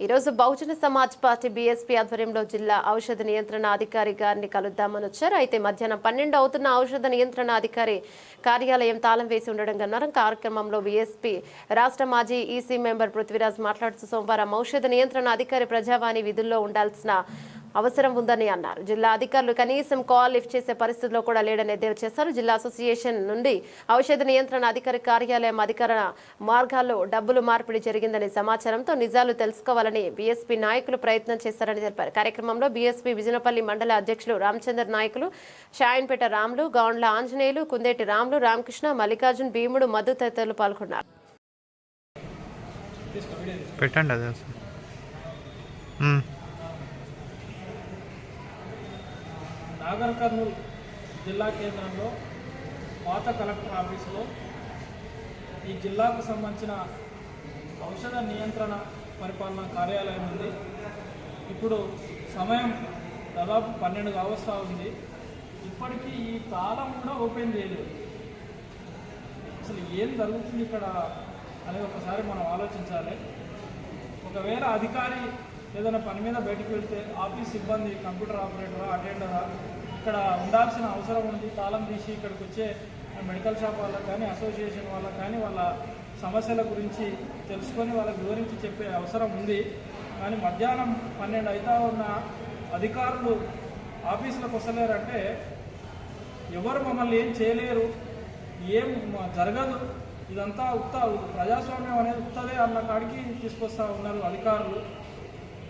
ఈరోజు Bahujan Samaj party BSP ఆధ్వర్యంలో జిల్లా ఔషధ నియంత్రణ అధికారి గారిని కలుద్దామని వచ్చారు. అయితే మధ్యాహ్నం 12 అవుతున్న ఔషధ నియంత్రణ అధికారి కార్యాలయం తాళం వేసి ఉండడం గమనార్హం. కార్యక్రమంలో బీఎస్పీ రాష్ట్ర మాజీ ఈసీ మెంబర్ పృథ్వీరాజ్ మాట్లాడుతూ సోమవారం ఔషధ నియంత్రణ అధికారి ప్రజావాణి విధుల్లో ఉండాల్సిన అవసరం ఉందని అన్నారు. జిల్లా అధికారులు కనీసం కాల్ లిఫ్ట్ చేసే పరిస్థితిలో కూడా లేడని ఎద్దేవా చేశారు. జిల్లా అసోసియేషన్ నుండి ఔషధ నియంత్రణ అధికారి కార్యాలయం అధికార మార్గాల్లో డబ్బులు మార్పిడి జరిగిందనే సమాచారంతో నిజాలు తెలుసుకోవాలని బీఎస్పీ నాయకులు ప్రయత్నం చేశారని తెలిపారు. కార్యక్రమంలో బీఎస్పీ విజనపల్లి మండల అధ్యక్షులు రామచందర్ నాయకులు, షాయన్పేట రాములు, గౌండ్ల ఆంజనేయులు, కుందేటి రాములు, రామకృష్ణ, మల్లికార్జున్, భీముడు, మధు తదితరులు పాల్గొన్నారు. నాగర్ కర్నూలు జిల్లా కేంద్రంలో పాత కలెక్టర్ ఆఫీసులో ఈ జిల్లాకు సంబంధించిన ఔషధ నియంత్రణ పరిపాలన కార్యాలయం ఉంది. ఇప్పుడు సమయం దాదాపు 12 కావస్తా ఉంది. ఇప్పటికీ ఈ తాళం కూడా ఓపెన్ చేయలేదు. అసలు ఏం జరుగుతుంది ఇక్కడ అనేది ఒకసారి మనం ఆలోచించాలి. ఒకవేళ అధికారి ఏదైనా పని మీద బయటకు వెళ్తే ఆఫీస్ సిబ్బంది, కంప్యూటర్ ఆపరేటరా, అటెండరా ఇక్కడ ఉండాల్సిన అవసరం ఉంది. తాళం తీసి ఇక్కడికి వచ్చే మెడికల్ షాప్ వాళ్ళకి కానీ, అసోసియేషన్ వాళ్ళకి కానీ వాళ్ళ సమస్యల గురించి తెలుసుకొని వాళ్ళకి వివరించి చెప్పే అవసరం ఉంది. కానీ మధ్యాహ్నం 12 అవుతా ఉన్న అధికారులు ఆఫీసులకు వస్తలేరంటే ఎవరు మమ్మల్ని ఏం చేయలేరు, ఏం జరగదు, ఇదంతా ప్రజాస్వామ్యం అనేది ఉత్తదే అన్న కాడికి తీసుకొస్తూ ఉన్నారు అధికారులు.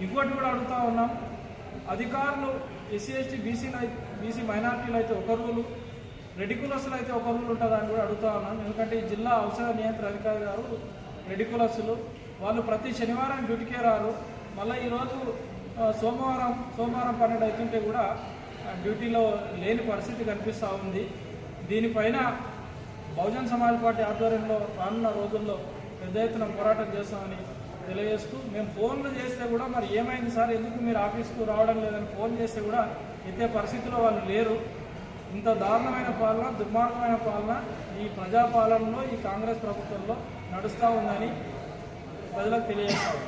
ఇంకోటి కూడా అడుగుతూ ఉన్నాం, అధికారులు ఎస్సీ ఎస్టీ బీసీ మైనార్టీలు అయితే ఒక రూలు, రెడికులస్లు అయితే ఒక రూలు ఉంటుందని కూడా అడుగుతూ ఉన్నాం. ఎందుకంటే ఈ జిల్లా ఔషధ నియంత్రణ అధికారి గారు రెడికులస్లు, వాళ్ళు ప్రతి శనివారం డ్యూటీకే రారు. మళ్ళీ ఈరోజు సోమవారం 12 అవుతుంటే కూడా డ్యూటీలో లేని పరిస్థితి కనిపిస్తూ ఉంది. దీనిపైన బహుజన సమాజ్ పార్టీ ఆధ్వర్యంలో రానున్న రోజుల్లో పెద్ద ఎత్తున పోరాటం చేస్తామని తెలియజేస్తూ, మేము ఫోన్లు చేస్తే కూడా మరి ఏమైంది సార్, ఎందుకు మీరు ఆఫీస్కు రావడం లేదని ఫోన్ చేస్తే కూడా ఎత్తే పరిస్థితిలో వాళ్ళు లేరు. ఇంత దారుణమైన పాలన, దుర్మార్గమైన పాలన ఈ ప్రజాపాలనలో, ఈ కాంగ్రెస్ ప్రభుత్వంలో నడుస్తూ ఉందని ప్రజలకు తెలియజేస్తాం.